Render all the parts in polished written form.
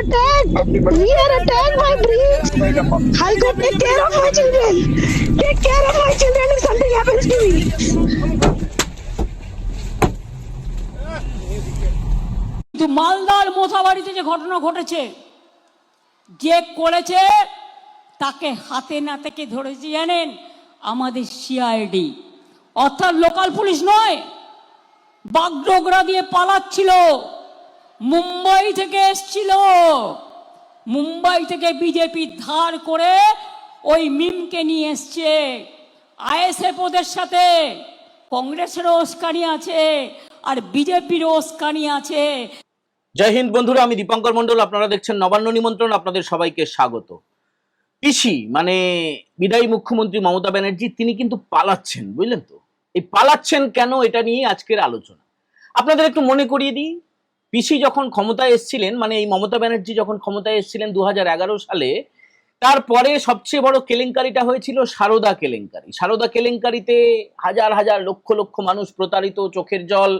attack. Rear attack my bricks. High Court, take care of my children. Take care of my children if something happens to me. কিন্তু মালদার মোথাবাড়িতে যে ঘটনা ঘটেছে, যে করেছে তাকে হাতে নাতে ধরেছে জানেন? আমাদের সিআইডি, অর্থাৎ লোকাল পুলিশ নয়, বাগডোগরা দিয়ে পালাচ্ছিল, মুম্বাই থেকে এসছিল, মুম্বাই থেকে বিজেপি ধার করে ওই মিমকে নিয়ে এসছে। আইএসএফ ওদের সাথে, কংগ্রেসেরও উস্কানি আছে আর বিজেপির উস্কানি আছে। জয় হিন্দ বন্ধুরা, আমি দীপঙ্কর মন্ডল, আপনারা দেখছেন নবান্ন নিমন্ত্রণ। আপনাদের সবাইকে স্বাগত। পিসি মানে বিদায়ী মুখ্যমন্ত্রী মমতা ব্যানার্জি, তিনি কিন্তু পালাচ্ছেন, বুঝলেন তো? এই পালাচ্ছেন কেন, এটা নিয়ে আজকের আলোচনা। আপনাদের একটু মনে করিয়ে দিই, পিসি যখন ক্ষমতায় এসেছিলেন, মানে এই মমতা ব্যানার্জি যখন ক্ষমতায় এসেছিলেন 2011 সালে, তারপরে সবচেয়ে বড় কেলেঙ্কারিটা হয়েছিল সারদা কেলেঙ্কারি। সারদা কেলেঙ্কারিতে হাজার হাজার লক্ষ লক্ষ মানুষ প্রতারিত, চোখের জল,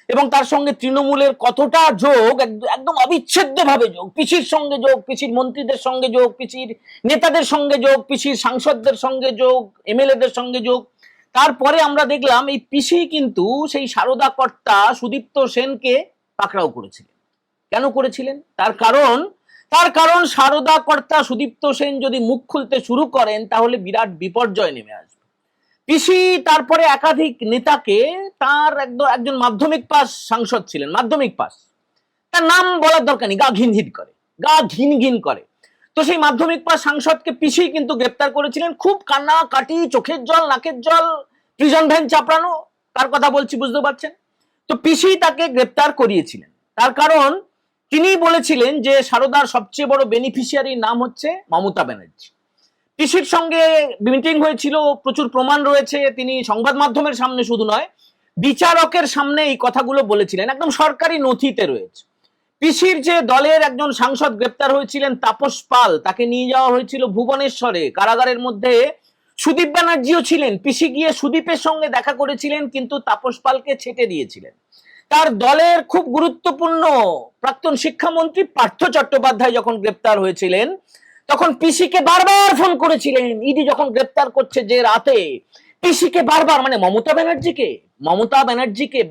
এবং তার সঙ্গে তৃণমূলের কতটা যোগ, একদম অবিচ্ছেদ্যভাবে যোগ, পিসির সঙ্গে যোগ, পিসির মন্ত্রীদের সঙ্গে যোগ, পিসির নেতাদের সঙ্গে যোগ, পিসির সাংসদদের সঙ্গে যোগ, এমএলএদের সঙ্গে যোগ। তারপরে আমরা দেখলাম এই পিসি কিন্তু সেই সারদা কর্তা সুদীপ্ত সেনকে পাকড়াও করেছিলেন। কেন করেছিলেন? তার কারণ সারদা কর্তা সুদীপ্ত সেন যদি মুখ খুলতে শুরু করেন তাহলে বিরাট বিপর্যয় নেমে আসবে। পিসি তারপরে একাধিক নেতাকে, তার একজন মাধ্যমিক পাস সাংসদ ছিলেন, মাধ্যমিক পাস, তার নাম বলার দরকার নেই, গা ঘিন ঘিন করে। তো সেই মাধ্যমিক পাস সাংসদকে পিসি কিন্তু গ্রেপ্তার করেছিলেন। খুব কান্না কাটি, চোখের জল, নাকের জল, প্রিজন ভ্যান চাপড়ানো, কার কথা বলছি বুঝতে পারছেন তো? পিসি তাকে গ্রেপ্তার করিয়েছিলেন, তার কারণ তিনি বলেছিলেন যে সারদার সবচেয়ে বড় বেনিফিশিয়ারির নাম হচ্ছে মমতা ব্যানার্জি। পিসির সঙ্গে মিটিং হয়েছিল, প্রচুর প্রমাণ রয়েছে। তিনি সংবাদ মাধ্যমের সামনে শুধু নয়, বিচারকের সামনে এই কথাগুলো বলেছিলেন, একদম সরকারি নথিতে রয়েছে। পিসির যে দলের একজন সাংসদ গ্রেপ্তার হয়েছিলেন তাপস পাল, তাকে নিয়ে যাওয়া হয়েছিল ভুবনেশ্বরে কারাগারের মধ্যে। সুদীপ ব্যানার্জিও ছিলেন, পিসি গিয়ে সুদীপের সঙ্গে দেখা করেছিলেন, কিন্তু তাপস পালকে ছেটে দিয়েছিলেন। তার দলের খুব গুরুত্বপূর্ণ প্রাক্তন শিক্ষামন্ত্রী পার্থ চট্টোপাধ্যায় যখন গ্রেপ্তার হয়েছিলেন, তখন পিসিকে বারবার ফোন করেছিলেন। ইডি যখন গ্রেপ্তার করছে যে রাতে, পিসিকে বারবার, মানে মমতা ব্যানার্জিকে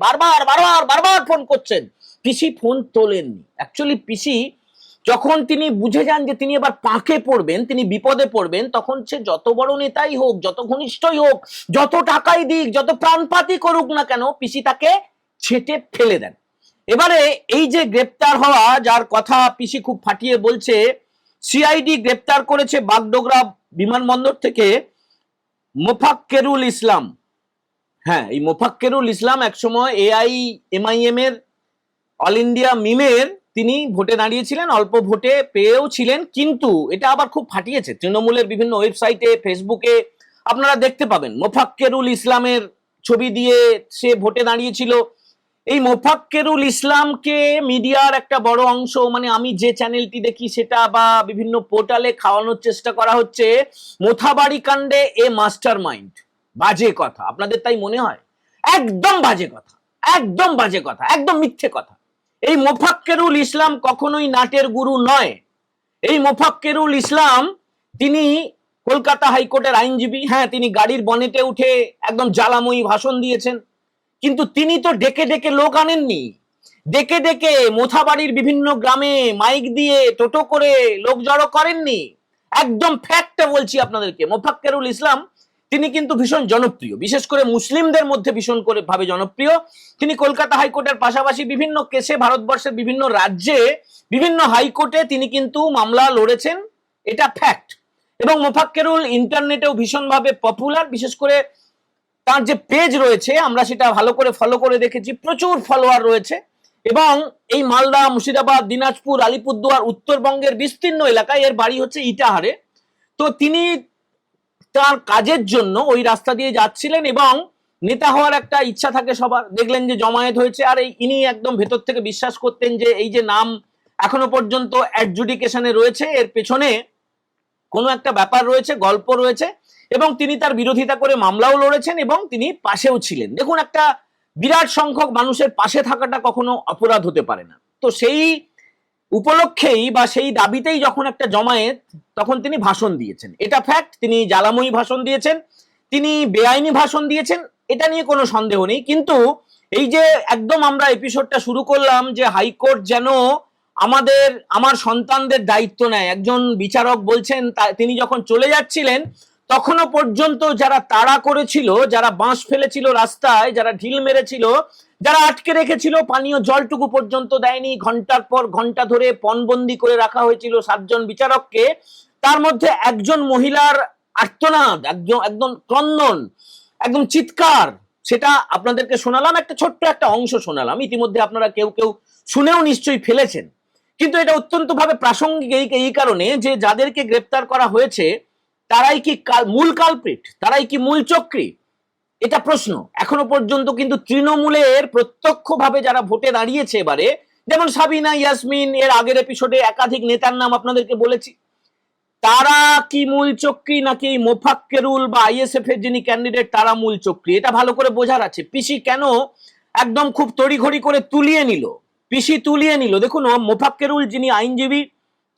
বারবার ফোন করছেন, পিসি ফোন তোলেননি। অ্যাকচুয়ালি পিসি যখন তিনি বুঝে যান যে তিনি এবার পাঁকে পড়বেন, তিনি বিপদে পড়বেন, তখন সে যত বড় নেতাই হোক, যত ঘনিষ্ঠই হোক, যত টাকাই দিক, যত প্রাণপাতি করুক না কেন, পিসি তাকে ছেটে ফেলে দেন। এবারে এই যে গ্রেপ্তার হওয়া, যার কথা পিসি খুব ফাটিয়ে বলছে, সিআইডি গ্রেপ্তার করেছে বাগডোগরা বিমানবন্দর থেকে মোফাক্কেরুল ইসলাম। হ্যাঁ, এই মোফাক্কেরুল ইসলাম একসময় AIMIM এর, অল ইন্ডিয়া মিমের তিনি ভোটে দাঁড়িয়েছিলেন, অল্প ভোটে পেয়েও ছিলেন। কিন্তু এটা আবার খুব ফাটিয়েছে তৃণমূলের বিভিন্ন ওয়েবসাইটে, ফেসবুকে আপনারা দেখতে পাবেন মোফাক্কেরুল ইসলামের ছবি দিয়ে সে ভোটে দাঁড়িয়েছিল। এই মোফাক্কেরুল ইসলামকে মিডিয়ার একটা বড় অংশ, মানে আমি যে চ্যানেলটি দেখি সেটা বা বিভিন্ন পোর্টালে খাওয়ানোর চেষ্টা করা হচ্ছে মোথাবাড়ি কাণ্ডে এ মাস্টার মাইন্ড। বাজে কথা, আপনাদের তাই মনে হয়? একদম বাজে কথা, একদম মিথ্যে কথা। এই মোফাক্কেরুল ইসলাম কখনোই নাটের গুরু নয়। এই মোফাক্কেরুল ইসলাম তিনি কলকাতা হাইকোর্টের আইনজীবী। হ্যাঁ, তিনি গাড়ির বনেটে উঠে একদম জ্বালাময়ী ভাষণ দিয়েছেন, কিন্তু তিনি তো ডেকে ডেকে লোক আনেননি। ডেকে ডেকে মোথাবাড়ির বিভিন্ন গ্রামে মাইক দিয়ে টোটো করে লোক জড়ো করেননি। একদম ফ্যাক্টে বলছি আপনাদেরকে, মোফাক্কেরুল ইসলাম তিনি কিন্তু ভীষণ জনপ্রিয়, বিশেষ করে মুসলিমদের মধ্যে ভীষণ করে ভাবে জনপ্রিয়। তিনি কলকাতা হাইকোর্টের পাশাপাশি বিভিন্ন কেসে ভারতবর্ষের বিভিন্ন রাজ্যে, বিভিন্ন হাইকোর্টে তিনি কিন্তু মামলা লড়েছেন, এটা ফ্যাক্ট। এবং মোফাক্কেরুল ইন্টারনেটেও ভীষণভাবে পপুলার, বিশেষ করে তার যে পেজ রয়েছে আমরা সেটা ভালো করে ফলো করে দেখেছি, প্রচুর ফলোয়ার রয়েছে। এবং এই মালদা, মুর্শিদাবাদ, দিনাজপুর, আলিপুরদুয়ার, উত্তরবঙ্গের বিস্তীর্ণ এলাকায় এর বাড়ি হচ্ছে ইটাহারে। তো তিনি তার কাজের জন্য ওই রাস্তা দিয়ে যাচ্ছিলেন, এবং নেতা হওয়ার একটা ইচ্ছা থাকে সবার। দেখলেন যে জমায়েত হয়েছে, আর ইনি একদম ভেতর থেকে বিশ্বাস করতেন যে এই যে নাম এখনো পর্যন্ত অ্যাডজুডিকেশনে রয়েছে, এর পেছনে কোনো একটা ব্যাপার রয়েছে, গল্প রয়েছে, এবং তিনি তার বিরোধিতা করে মামলাও লড়েছেন এবং তিনি পাশেও ছিলেন। দেখুন, একটা বিরাট সংখ্যক মানুষের পাশে থাকাটা কখনো অপরাধ হতে পারে না। তো সেই উপলক্ষেই বা সেই দাবিতেই যখন একটা জমায়েত, তখন তিনি ভাষণ দিয়েছেন। এটা ফ্যাক্ট, তিনি জ্বালাময়ী ভাষণ দিয়েছেন, তিনি বেআইনি ভাষণ দিয়েছেন, এটা নিয়ে কোনো সন্দেহ নেই। কিন্তু এই যে একদম আমরা এপিসোডটা শুরু করলাম যে হাইকোর্ট যেন আমার সন্তানদের দায়িত্ব নেয়, একজন বিচারক বলছেন, তিনি যখন চলে যাচ্ছিলেন তখনও পর্যন্ত যারা তাড়া করেছিল, যারা বাঁশ ফেলেছিল রাস্তায়, যারা ঢিল মেরেছিল, যারা আটকে রেখেছিল, পানীয় জলটুকু পর্যন্ত দেয়নি, ঘন্টার পর ঘন্টা ধরে পণবন্দি করে রাখা হয়েছিল 7 জন বিচারককে। তার মধ্যে একজন মহিলার আর্তনাদ, একদম ক্রন্দন, একদম চিৎকার, সেটা আপনাদেরকে শোনালাম, একটা ছোট্ট একটা অংশ শোনালাম। ইতিমধ্যে আপনারা কেউ কেউ শুনেও নিশ্চয়ই ফেলেছেন, কিন্তু এটা অত্যন্ত ভাবে প্রাসঙ্গিক এই কারণে যে যাদেরকে গ্রেপ্তার করা হয়েছে তারাই কি মূল কালপ্রিট, তারাই কি মূল চক্রী, এটা প্রশ্ন। এখনো পর্যন্ত কিন্তু তৃণমূলের প্রত্যক্ষভাবে যারা ভোটে দাঁড়িয়েছে এবারে, যেমন সাবিনা, ইয়াসমিন, এর আগের এপিসোডে একাধিক নেতার নাম আপনাদেরকে বলেছি, তারা কি মূল চক্রী নাকি মোফাক্কেরুল বা আইএসএফ এর যিনি ক্যান্ডিডেট তারা মূল চক্রী, এটা ভালো করে বোঝার আছে। পিসি কেন একদম খুব তড়িঘড়ি করে তুলিয়ে নিল, পিসি তুলিয়ে নিল। দেখুন, মোফাক্কেরুল যিনি আইনজীবী,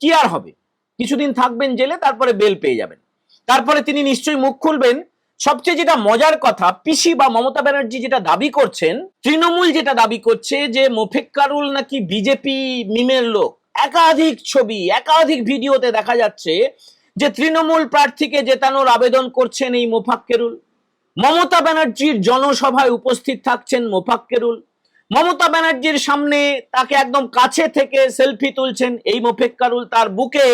কি আর হবে, কিছুদিন থাকবেন জেলে, তারপরে বেল পেয়ে যাবেন, তারপরে তিনি নিশ্চয়ই মুখ খুলবেন। সবচেয়ে যেটা মজার কথা, পিসি বা মমতা ব্যানার্জি যেটা দাবি করছেন, তৃণমূল যেটা দাবি করছে যে মোফাক্কেরুল নাকি বিজেপি মিমের লোক। একাধিক ছবি, একাধিক ভিডিওতে দেখা যাচ্ছে যে তৃণমূল প্রার্থীকে জেতানোর আবেদন করছেন এই মোফাক্কেরুল, মমতা ব্যানার্জির জনসভায় উপস্থিত থাকছেন মোফাক্কেরুল, মমতা ব্যানার্জির সামনে তাকে একদম কাছে থেকে সেলফি তুলছেন এই মোফাক্কেরুল, তার বুকে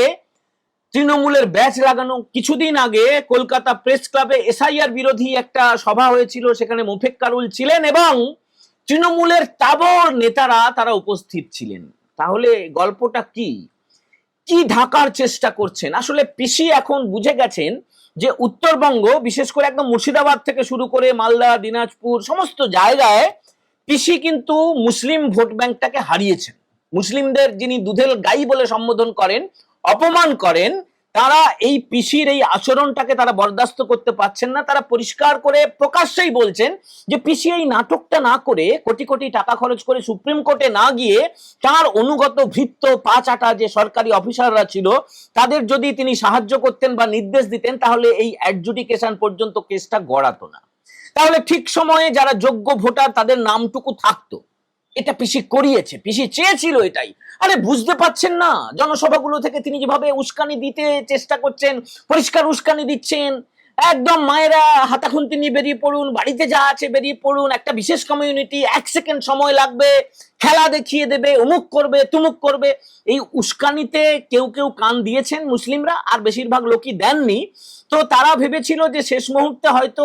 তৃণমূলের ব্যাচ লাগানো। কিছুদিন আগে কলকাতা প্রেস ক্লাবে এসআইআর বিরোধী একটা সভা হয়েছিল, সেখানে মোফাক্কেরুল ছিলেন এবং তৃণমূলের তাবর নেতারা তারা উপস্থিত ছিলেন। তাহলে গল্পটা কি, কি ঢাকার চেষ্টা করছেন? আসলে পিসি এখন বুঝে গেছেন যে উত্তরবঙ্গ, বিশেষ করে একদম মুর্শিদাবাদ থেকে শুরু করে মালদা, দিনাজপুর, সমস্ত জায়গায় পিসি কিন্তু মুসলিম ভোট ব্যাংকটাকে হারিয়েছেন। মুসলিমদের যিনি দুধেল গাই বলে সম্বোধন করেন, অপমান করেন, তারা এই পিসির এই আচরণটাকে তারা বরদাস্ত করতে পারছেন না। তারা পরিষ্কার করে প্রকাশ্যেই বলছেন যে পিসি এই নাটকটা না করে, কোটি কোটি টাকা খরচ করে সুপ্রিম কোর্টে না গিয়ে, তার অনুগত ভৃত্য 5-8 যে সরকারি অফিসাররা ছিল তাদের যদি তিনি সাহায্য করতেন বা নির্দেশ দিতেন, তাহলে এই অ্যাডজুডিকেশন পর্যন্ত কেসটা গড়াতো না, তাহলে ঠিক সময়ে যারা যোগ্য ভোটার তাদের নামটুকু থাকতো। এটা পিসি করিয়েছে, পিসি চেয়েছিল এটাই। আরে বুঝতে পাচ্ছেন না, জনসভাগুলো থেকে তিনি যেভাবে উস্কানি দিতে চেষ্টা করছেন, পরিষ্কার উস্কানি দিচ্ছেন, একদম মায়েরা হাতাখুন্তি নিয়ে বেরিয়ে পড়ুন, বাড়িতে যা আছে বেরিয়ে পড়ুন, একটা বিশেষ কমিউনিটি, 1 সেকেন্ড সময় লাগবে, খেলা দেখিয়ে দেবে, অমুক করবে, তুমুক করবে। এই উস্কানিতে কেউ কেউ কান দিয়েছেন মুসলিমরা, আর বেশিরভাগ লোকই দেননি। তো তারা ভেবেছিল যে শেষ মুহূর্তে হয়তো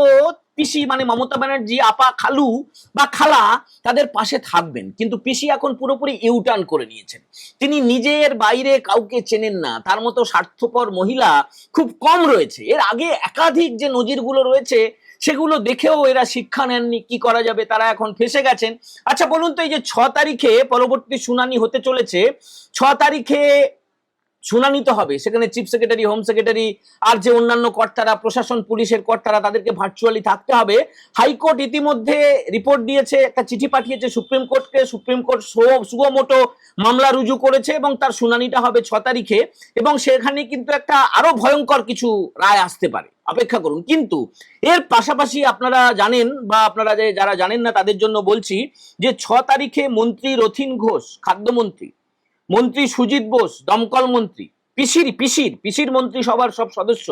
পিসি মানে মমতা ব্যানার্জি আপা, খালু বা খালা তাদের পাশে থাকবেন, কিন্তু পিসি এখন পুরোপুরি ইউটার্ন করে নিয়েছেন। তিনি নিজের বাইরে কাউকে চেনেন না, তার মতো স্বার্থপর মহিলা খুব কম রয়েছে। এর আগে একাধিক যে নজিরগুলো রয়েছে সেগুলো দেখেও এরা শিক্ষা নেননি, কি করা যাবে, তারা এখন ফেসে গেছেন। আচ্ছা বলুন তো, এই যে 6 তারিখে পরবর্তী শুনানি হতে চলেছে, 6 তারিখে শুনানি তো হবে, সেখানে চিফ সেক্রেটারি, হোম সেক্রেটারি আর যে অন্যান্য কর্তারা, প্রশাসন, পুলিশের কর্তারা, তাদেরকে ভার্চুয়ালি থাকতে হবে। হাইকোর্ট ইতিমধ্যে রিপোর্ট দিয়েছে, একটা চিঠি পাঠিয়েছে সুপ্রিম কোর্টকে, সুপ্রিম কোর্ট সুগোমোটো মামলা রুজু করেছে এবং তার শুনানিটা হবে 6 তারিখে, এবং সেখানে কিন্তু একটা আরো ভয়ঙ্কর কিছু রায় আসতে পারে, অপেক্ষা করুন। কিন্তু এর পাশাপাশি আপনারা জানেন, বা আপনারা যারা জানেন না তাদের জন্য বলছি, যে 6 তারিখে মন্ত্রী রথীন ঘোষ, খাদ্যমন্ত্রী, মন্ত্রী সুজিত বোস, দমকল মন্ত্রী, পিসির মন্ত্রী সবার সব সদস্য,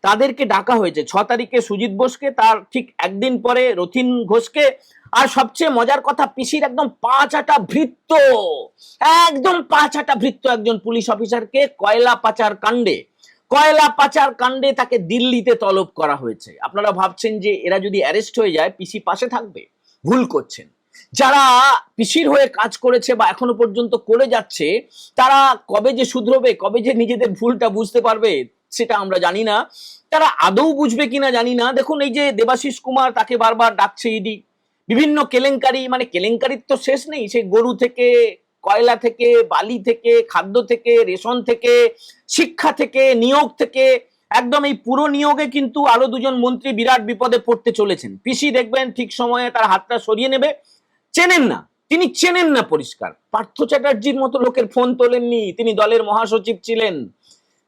তাদেরকে ডাকা হয়েছে 6 তারিখে সুজিত বোসকে, তার ঠিক একদিন পরে রথীন ঘোষকে, আর সবচেয়ে মজার কথা, পিসির একদম 5-8 ভৃত্য, একদম 5-8 ভৃত্য একজন পুলিশ অফিসারকে কয়লা পাচার কাণ্ডে তাকে দিল্লিতে তলব করা হয়েছে। আপনারা ভাবছেন যে এরা যদি অ্যারেস্ট হয়ে যায় পিসি পাশে থাকবে? ভুল করছেন। যারা পিসির হয়ে কাজ করেছে বা এখনো পর্যন্ত করে যাচ্ছে, তারা কবে যে শুধরবে, কবে যে নিজেদের ভুলটা বুঝতে পারবে সেটা আমরা জানি না, তারা আদৌ বুঝবে কিনা জানি না। দেখুন, এই যে দেবাশিস কুমার, তাকে বারবার ডাকছে ইডি, বিভিন্ন কেলেঙ্কারি, মানে কেলেঙ্কারির তো শেষ নেই, সে গরু থেকে, কয়লা থেকে, বালি থেকে, খাদ্য থেকে, রেশন থেকে, শিক্ষা থেকে, নিয়োগ থেকে, একদম এই পুরো নিয়োগে কিন্তু আরো 2 জন মন্ত্রী বিরাট বিপদে পড়তে চলেছেন। পিসি দেখবেন ঠিক সময়ে তার হাতটা সরিয়ে নেবে। চেনেন না, তিনি চেনেন না পরিষ্কার। পার্থ চ্যাটার্জির মতো লোকের ফোন তোলেননি, তিনি দলের মহাসচিব ছিলেন,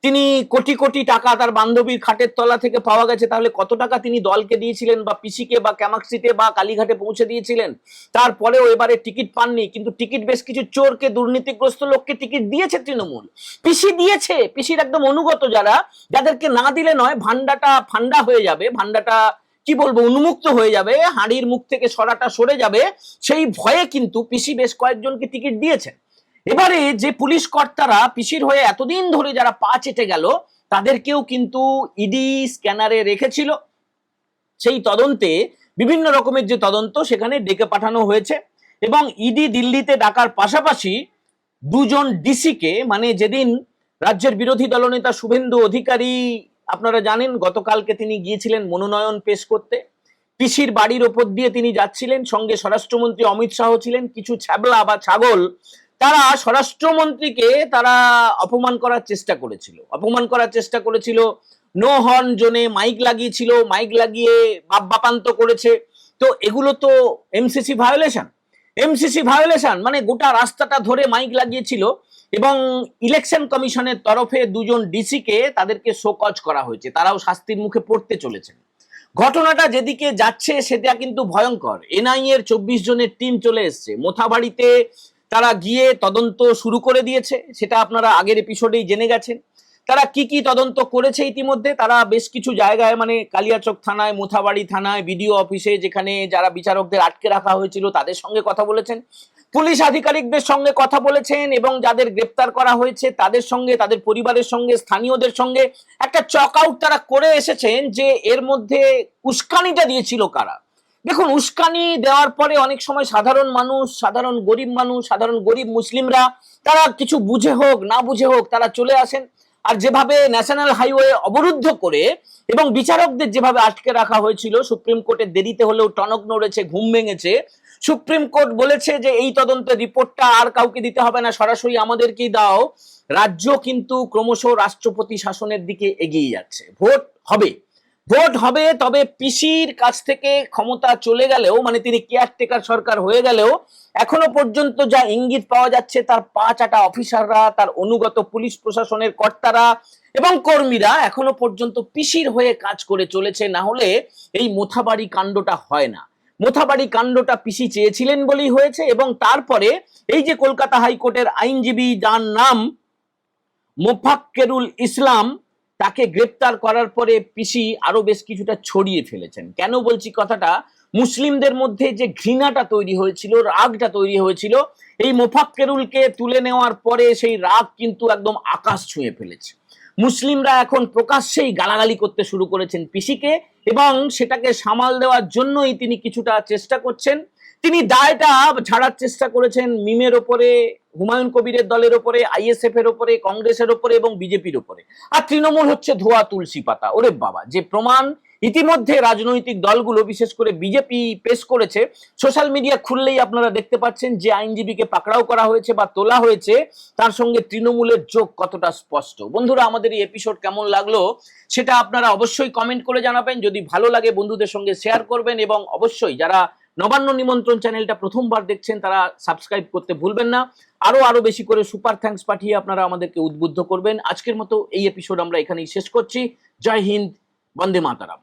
তিনি কোটি কোটি টাকা তার বান্ধবীর খাটের তলা থেকে পাওয়া গেছে, তাহলে কত টাকা তিনি দলকে দিয়েছিলেন বা পিসিকে বা ক্যামাক্সিতে বা কালীঘাটে পৌঁছে দিয়েছিলেন, তারপরেও এবারে টিকিট পাননি। কিন্তু টিকিট বেশ কিছু চোরকে, দুর্নীতিগ্রস্ত লোককে টিকিট দিয়েছে তৃণমূল, পিসি দিয়েছে, পিসির একদম অনুগত যারা, যাদেরকে না দিলে নয় ভান্ডাটা ফান্ডা হয়ে যাবে, ভান্ডাটা কি বলবো উন্মুক্ত হয়ে যাবে, হাঁড়ির মুখ থেকে সরাটা সরে যাবে, সেই ভয়ে কিন্তু পিসি বেশ কয়েকজনকে টিকিট দিয়েছেন। এবারে যে পুলিশ কর্তারা পিসির হয়ে এতদিন ধরে যারা পা চেটে গেল, তাদেরকেও কিন্তু ইডি স্ক্যানারে রেখেছিল। সেই তদন্তে বিভিন্ন রকমের যে তদন্ত সেখানে ডেকে পাঠানো হয়েছে এবং ইডি দিল্লিতে ডাকার পাশাপাশি দুজন ডিসিকে, মানে যেদিন রাজ্যের বিরোধী দলনেতা শুভেন্দু অধিকারী, আপনারা জানেন গতকালকে তিনি গিয়েছিলেন মনোনয়ন পেশ করতে, পিসির বাড়ির ওপর দিয়ে তিনি যাচ্ছিলেন, সঙ্গে স্বরাষ্ট্রমন্ত্রী অমিত শাহ ছিলেন, কিছু ছ্যাবলা বা ছাগল তারা স্বরাষ্ট্রমন্ত্রীকে তারা অপমান করার চেষ্টা করেছিল, নো হর্ন জোনে মাইক লাগিয়েছিল, মাইক লাগিয়ে বাপান্ত করেছে। তো এগুলো তো এমসিসি ভায়োলেশন, মানে গোটা রাস্তাটা ধরে মাইক লাগিয়েছিল এবং ইলেকশন কমিশনের তরফে দুজন ডিসিকে তাদেরকে শোকজ করা হয়েছে, তারাও শাস্তির মুখে পড়তে চলেছেন। ঘটনাটা যেদিকে যাচ্ছে সেটা কিন্তু ভয়ঙ্কর। এনআইএ এর 24 জনের টিম চলে এসছে মোথাবাড়িতে, তারা গিয়ে তদন্ত শুরু করে দিয়েছে, সেটা আপনারা আগের এপিসোডেই জেনে গেছেন। তারা কি কি তদন্ত করেছে ইতিমধ্যে, তারা বেশ কিছু জায়গায়, মানে কালিয়াচক থানায়, মোথাবাড়ি থানায়, বিডিও অফিসে, যেখানে যারা বিচারকদের আটকে রাখা হয়েছিল তাদের সঙ্গে কথা বলেছেন, পুলিশ আধিকারিকদের সঙ্গে কথা বলেছেন এবং যাদের গ্রেপ্তার করা হয়েছে তাদের সঙ্গে, তাদের পরিবারের সঙ্গে, স্থানীয়দের সঙ্গে একটা চক আউট তারা করে এসেছেন যে এর মধ্যে উস্কানিটা দিয়েছিল কারা। দেখুন, উস্কানি দেওয়ার পরে অনেক সময় সাধারণ মানুষ, সাধারণ গরিব মুসলিমরা, তারা কিছু বুঝে হোক না বুঝে হোক তারা চলে আসেন। আর যেভাবে ন্যাশনাল হাইওয়ে অবরুদ্ধ করে এবং বিচারকদের যেভাবে আটকে রাখা হয়েছিল, সুপ্রিম কোর্টের দেরিতে হলেও টনক নড়েছে, ঘুম ভেঙেছে। সুপ্রিম কোর্ট বলেছে যে এই তদন্তের রিপোর্টটা আর কাউকে দিতে হবে না, সরাসরি আমাদেরকেই দাও। রাজ্য কিন্তু ক্রমশ রাষ্ট্রপতি শাসনের দিকে এগিয়ে যাচ্ছে। ভোট হবে, তবে পিসির কাছ থেকে ক্ষমতা চলে গেলেও, মানে তিনি কেয়ারটেকার সরকার হয়ে গেলেও, এখনো পর্যন্ত যা ইঙ্গিত পাওয়া যাচ্ছে তার 5 অফিসাররা, তার অনুগত পুলিশ প্রশাসনের কর্তারা এবং কর্মীরা এখনো পর্যন্ত পিসির হয়ে কাজ করে চলেছে। না হলে এই মোথাবাড়ি কাণ্ডটা হয় না। মোথাবাড়ি কাণ্ডটা পিসি চেয়েছিলেন বলেই হয়েছে। এবং তারপরে এই যে কলকাতা হাইকোর্টের আইনজীবী যার নাম মোফাক্কেরুল ইসলাম, তাকে গ্রেপ্তার করার পরে পিসি আরো বেশ কিছুটা ছড়িয়ে ফেলেছেন। কেন বলছি কথাটা, মুসলিমদের মধ্যে যে ঘৃণাটা তৈরি হয়েছিল, রাগটা তৈরি হয়েছিল, এই মোফাক্কেরুলকে তুলে নেওয়ার পরে সেই রাগ কিন্তু একদম আকাশ ছুঁয়ে ফেলেছে। মুসলিমরা এখন প্রকাশ্যেই গালাগালি করতে শুরু করেছেন পিসিকে এবং সেটাকে সামাল দেওয়ার জন্যই তিনি কিছুটা চেষ্টা করছেন। তিনি দায়টা ঝাড়ার চেষ্টা করেছেন মিমের ওপরে, হুমায়ুন কবিরের দলের ওপরে, আইএসএফ এর ওপরে, কংগ্রেসের ওপরে এবং বিজেপির ওপরে। আর তৃণমূল হচ্ছে ধোয়া তুলসী পাতা। ওরে বাবা, যে প্রমাণ ইতিমধ্যে রাজনৈতিক দলগুলো, বিশেষ করে বিজেপি পেশ করেছে, সোশ্যাল মিডিয়া খুললেই আপনারা দেখতে পাচ্ছেন যে আইনজীবীকে পাকড়াও করা হয়েছে বা তোলা হয়েছে, তার সঙ্গে তৃণমূলের যোগ কতটা স্পষ্ট। বন্ধুরা, আমাদের এই এপিসোড কেমন লাগলো সেটা আপনারা অবশ্যই কমেন্ট করে জানাবেন। যদি ভালো লাগে বন্ধুদের সঙ্গে শেয়ার করবেন এবং অবশ্যই যারা নবান্ন নিমন্ত্রণ চ্যানেলটা প্রথমবার দেখছেন তারা সাবস্ক্রাইব করতে ভুলবেন না। আরো বেশি করে সুপার থ্যাঙ্কস পাঠিয়ে আপনারা আমাদেরকে উদ্বুদ্ধ করবেন। আজকের মতো এই এপিসোড আমরা এখানেই শেষ করছি। জয় হিন্দ, বন্দে মাতারাম।